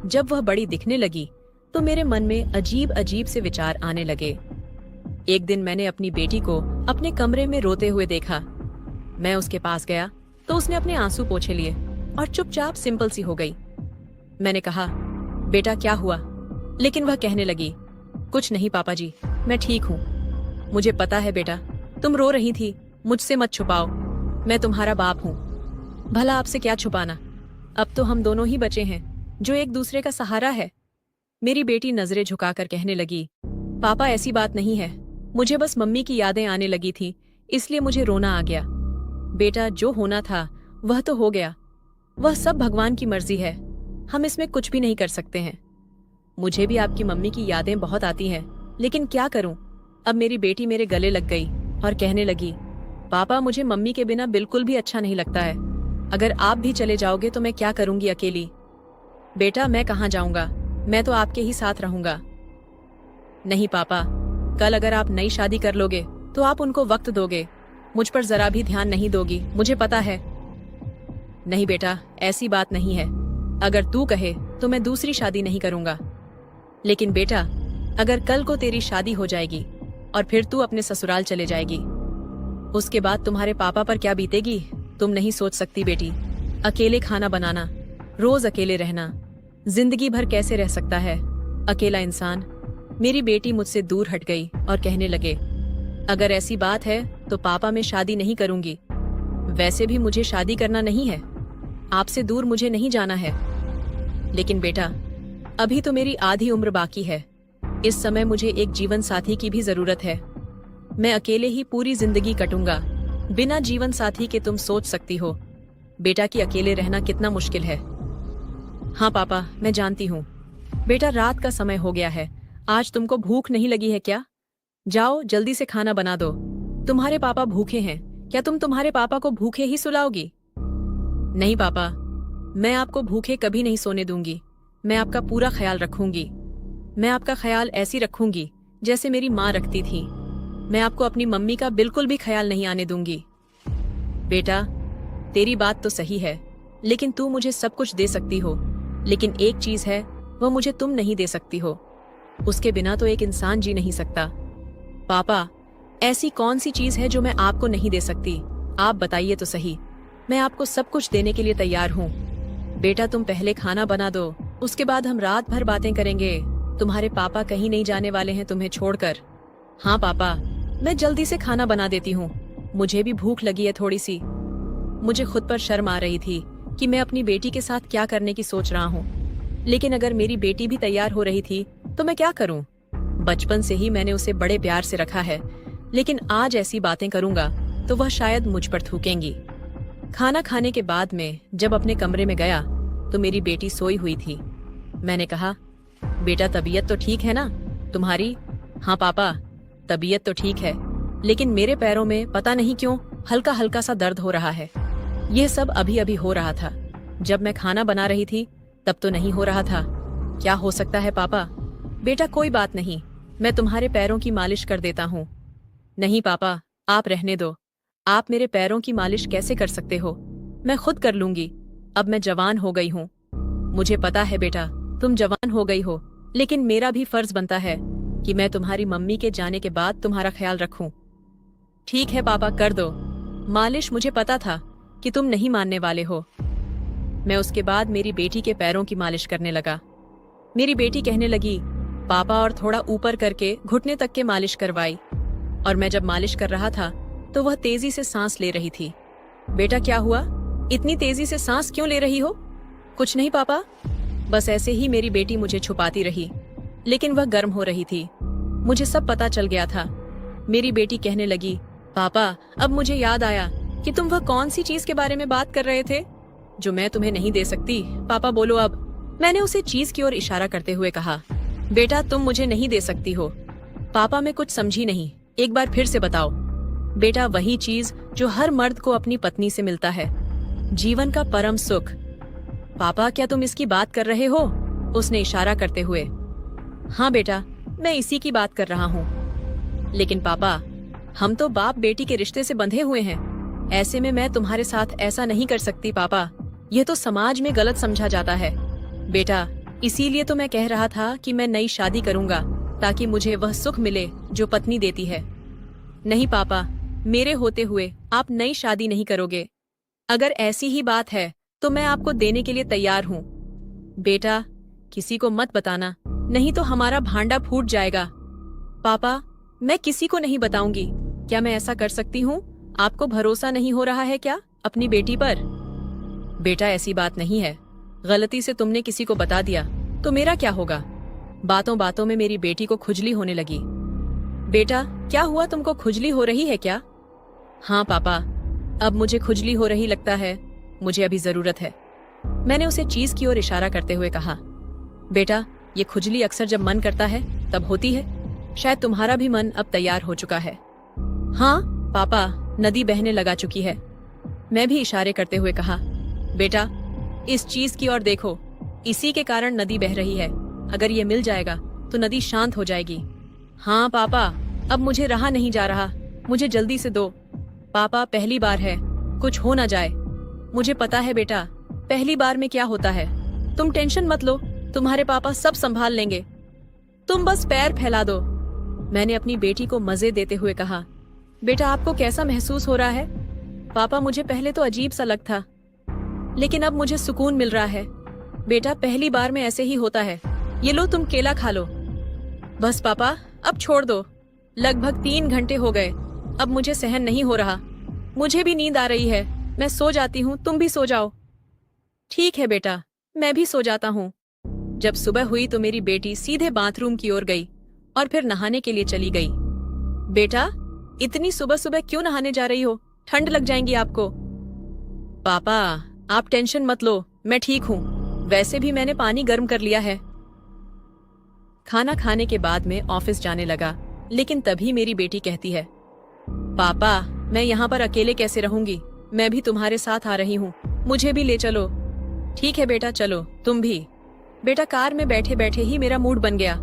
जब वह बड़ी दिखने लगी तो मेरे मन में अजीब अजीब से विचार आने लगे। एक दिन मैंने अपनी बेटी को अपने कमरे में रोते हुए देखा। मैं उसके पास गया तो उसने अपने आंसू पोंछे लिए और चुपचाप सिंपल सी हो गई। मैंने कहा, बेटा क्या हुआ? लेकिन वह कहने लगी, कुछ नहीं पापा जी, मैं ठीक हूँ। मुझे पता है बेटा, तुम रो रही थी, मुझसे मत छुपाओ, मैं तुम्हारा बाप हूँ। भला आपसे क्या छुपाना, अब तो हम दोनों ही बचे हैं जो एक दूसरे का सहारा है। मेरी बेटी नजरें झुकाकर कहने लगी, पापा ऐसी बात नहीं है, मुझे बस मम्मी की यादें आने लगी थी, इसलिए मुझे रोना आ गया। बेटा जो होना था वह तो हो गया, वह सब भगवान की मर्जी है, हम इसमें कुछ भी नहीं कर सकते हैं। मुझे भी आपकी मम्मी की यादें बहुत आती हैं, लेकिन क्या करूं? अब मेरी बेटी मेरे गले लग गई और कहने लगी, पापा मुझे मम्मी के बिना बिल्कुल भी अच्छा नहीं लगता है, अगर आप भी चले जाओगे तो मैं क्या करूंगी अकेली? बेटा मैं कहाँ जाऊंगा, मैं तो आपके ही साथ रहूंगा। नहीं पापा, कल अगर आप नई शादी कर लोगे तो आप उनको वक्त दोगे, मुझ पर जरा भी ध्यान नहीं दोगी, मुझे पता है। नहीं बेटा, ऐसी बात नहीं है, अगर तू कहे तो मैं दूसरी शादी नहीं करूंगा। लेकिन बेटा, अगर कल को तेरी शादी हो जाएगी और फिर तू अपने ससुराल चले जाएगी, उसके बाद तुम्हारे पापा पर क्या बीतेगी तुम नहीं सोच सकती बेटी। अकेले खाना बनाना, रोज अकेले रहना, जिंदगी भर कैसे रह सकता है अकेला इंसान? मेरी बेटी मुझसे दूर हट गई और कहने लगे, अगर ऐसी बात है तो पापा मैं शादी नहीं करूंगी, वैसे भी मुझे शादी करना नहीं है, आपसे दूर मुझे नहीं जाना है। लेकिन बेटा, अभी तो मेरी आधी उम्र बाकी है, इस समय मुझे एक जीवन साथी की भी जरूरत है। मैं अकेले ही पूरी जिंदगी कटूंगा, बिना जीवन साथी के तुम सोच सकती हो बेटा कि अकेले रहना कितना मुश्किल है। हाँ पापा मैं जानती हूँ। बेटा रात का समय हो गया है, आज तुमको भूख नहीं लगी है क्या? जाओ जल्दी से खाना बना दो, तुम्हारे पापा भूखे हैं, क्या तुम तुम्हारे पापा को भूखे ही सुलाओगी? नहीं पापा, मैं आपको भूखे कभी नहीं सोने दूंगी, मैं आपका पूरा ख्याल रखूंगी। मैं आपका ख्याल ऐसी रखूंगी जैसे मेरी माँ रखती थी, मैं आपको अपनी मम्मी का बिल्कुल भी ख्याल नहीं आने दूंगी। बेटा तेरी बात तो सही है, लेकिन तू मुझे सब कुछ दे सकती हो, लेकिन एक चीज है वह मुझे तुम नहीं दे सकती हो, उसके बिना तो एक इंसान जी नहीं सकता। पापा ऐसी कौन सी चीज है जो मैं आपको नहीं दे सकती, आप बताइए तो सही, मैं आपको सब कुछ देने के लिए तैयार हूँ। बेटा तुम पहले खाना बना दो, उसके बाद हम रात भर बातें करेंगे, तुम्हारे पापा कहीं नहीं जाने वाले हैं तुम्हें छोड़कर। हाँ पापा, मैं जल्दी से खाना बना देती हूँ, मुझे भी भूख लगी है थोड़ी सी। मुझे खुद पर शर्म आ रही थी कि मैं अपनी बेटी के साथ क्या करने की सोच रहा हूँ, लेकिन अगर मेरी बेटी भी तैयार हो रही थी तो मैं क्या करूँ? बचपन से ही मैंने उसे बड़े प्यार से रखा है, लेकिन आज ऐसी बातें करूंगा तो वह शायद मुझ पर थूकेंगी। खाना खाने के बाद में जब अपने कमरे में गया तो मेरी बेटी सोई हुई थी। मैंने कहा, बेटा तबीयत तो ठीक है ना तुम्हारी? हाँ पापा तबीयत तो ठीक है, लेकिन मेरे पैरों में पता नहीं क्यों हल्का हल्का सा दर्द हो रहा है। यह सब अभी अभी हो रहा था, जब मैं खाना बना रही थी तब तो नहीं हो रहा था। क्या हो सकता है पापा? बेटा कोई बात नहीं, मैं तुम्हारे पैरों की मालिश कर देता हूँ। नहीं पापा आप रहने दो, आप मेरे पैरों की मालिश कैसे कर सकते हो, मैं खुद कर लूंगी, अब मैं जवान हो गई हूँ। मुझे पता है बेटा तुम जवान हो गई हो, लेकिन मेरा भी फर्ज बनता है कि मैं तुम्हारी मम्मी के जाने के बाद तुम्हारा ख्याल रखूं। ठीक है पापा कर दो मालिश, मुझे पता था कि तुम नहीं मानने वाले हो। मैं उसके बाद मेरी बेटी के पैरों की मालिश करने लगा। मेरी बेटी कहने लगी, पापा और थोड़ा ऊपर करके घुटने तक के मालिश करवाई, और मैं जब मालिश कर रहा था तो वह तेजी से सांस ले रही थी। बेटा क्या हुआ, इतनी तेजी से सांस क्यों ले रही हो? कुछ नहीं पापा, बस ऐसे ही मेरी बेटी मुझे छुपाती रही, लेकिन वह गर्म हो रही थी, मुझे सब पता चल गया था। मेरी बेटी कहने लगी, पापा अब मुझे याद आया कि तुम वह कौन सी चीज के बारे में बात कर रहे थे जो मैं तुम्हें नहीं दे सकती। पापा बोलो अब। मैंने उसे चीज की ओर इशारा करते हुए कहा, बेटा तुम मुझे नहीं दे सकती हो। पापा मैं कुछ समझी नहीं, एक बार फिर से बताओ। बेटा वही चीज जो हर मर्द को अपनी पत्नी से मिलता है, जीवन का परम सुख। पापा क्या तुम इसकी बात कर रहे हो? उसने इशारा करते हुए। हाँ बेटा मैं इसी की बात कर रहा हूँ। लेकिन पापा हम तो बाप बेटी के रिश्ते से बंधे हुए हैं, ऐसे में मैं तुम्हारे साथ ऐसा नहीं कर सकती पापा, यह तो समाज में गलत समझा जाता है। बेटा इसीलिए तो मैं कह रहा था कि मैं नई शादी करूंगा ताकि मुझे वह सुख मिले जो पत्नी देती है। नहीं पापा, मेरे होते हुए आप नई शादी नहीं करोगे। अगर ऐसी ही बात है तो मैं आपको देने के लिए तैयार हूँ। बेटा, किसी को मत बताना, नहीं तो हमारा भांडा फूट जाएगा। पापा, मैं किसी को नहीं बताऊंगी। क्या मैं ऐसा कर सकती हूँ? आपको भरोसा नहीं हो रहा है क्या अपनी बेटी पर? बेटा, ऐसी बात नहीं है। गलती से तुमने किसी को बता दिया तो मेरा क्या होगा? बातों बातों में मेरी बेटी को खुजली होने लगी। बेटा, क्या हुआ, तुमको खुजली हो रही है क्या? हाँ पापा, अब मुझे खुजली हो रही लगता है। मुझे अभी जरूरत है। मैंने उसे चीज की ओर इशारा करते हुए कहा। बेटा, ये खुजली अक्सर जब मन करता है तब होती है। शायद तुम्हारा भी मन अब तैयार हो चुका है। हाँ पापा, नदी बहने लगा चुकी है। मैं भी इशारे करते हुए कहा। बेटा, इस चीज की ओर देखो, इसी के कारण नदी बह रही है। अगर ये मिल जाएगा तो नदी शांत हो जाएगी। हाँ पापा, अब मुझे रहा नहीं जा रहा, मुझे जल्दी से दो। पापा, पहली बार है, कुछ हो ना जाए। मुझे पता है बेटा, पहली बार में क्या होता है। तुम टेंशन मत लो, तुम्हारे पापा सब संभाल लेंगे। तुम बस पैर फैला दो। मैंने अपनी बेटी को मजे देते हुए कहा। बेटा, आपको कैसा महसूस हो रहा है? पापा, मुझे पहले तो अजीब सा लग था, लेकिन अब मुझे सुकून मिल रहा है। बेटा, पहली बार में ऐसे ही होता है। ये लो, तुम केला खा लो। बस पापा, अब छोड़ दो। लगभग 3 घंटे हो गए, अब मुझे सहन नहीं हो रहा। मुझे भी नींद आ रही है, मैं सो जाती हूँ, तुम भी सो जाओ। ठीक है बेटा, मैं भी सो जाता हूँ। जब सुबह हुई तो मेरी बेटी सीधे बाथरूम की ओर गई और फिर नहाने के लिए चली गई। बेटा, इतनी सुबह सुबह क्यों नहाने जा रही हो? ठंड लग जाएंगी आपको। पापा, आप टेंशन मत लो, मैं ठीक हूँ। वैसे भी मैंने पानी गर्म कर लिया है। खाना खाने के बाद मैं ऑफिस जाने लगा, लेकिन तभी मेरी बेटी कहती है, पापा, मैं यहाँ पर अकेले कैसे रहूंगी? मैं भी तुम्हारे साथ आ रही हूँ, मुझे भी ले चलो। ठीक है बेटा, चलो तुम भी। बेटा, कार में बैठे बैठे ही मेरा मूड बन गया।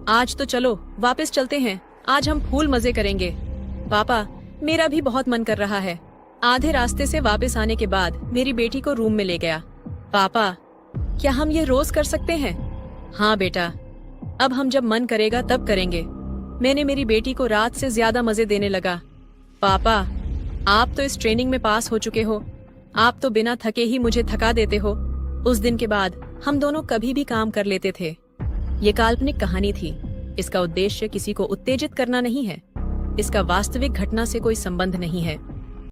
आज तो चलो वापस चलते हैं, आज हम फूल मजे करेंगे। पापा, मेरा भी बहुत मन कर रहा है। आधे रास्ते से वापस आने के बाद मेरी बेटी को रूम में ले गया। पापा, क्या हम ये रोज कर सकते हैं? हाँ बेटा, अब हम जब मन करेगा तब करेंगे। मैंने मेरी बेटी को रात से ज्यादा मजे देने लगा। पापा, आप तो इस ट्रेनिंग में पास हो चुके हो, आप तो बिना थके ही मुझे थका देते हो। उस दिन के बाद हम दोनों कभी भी काम कर लेते थे। ये काल्पनिक कहानी थी। इसका उद्देश्य किसी को उत्तेजित करना नहीं है। इसका वास्तविक घटना से कोई संबंध नहीं है।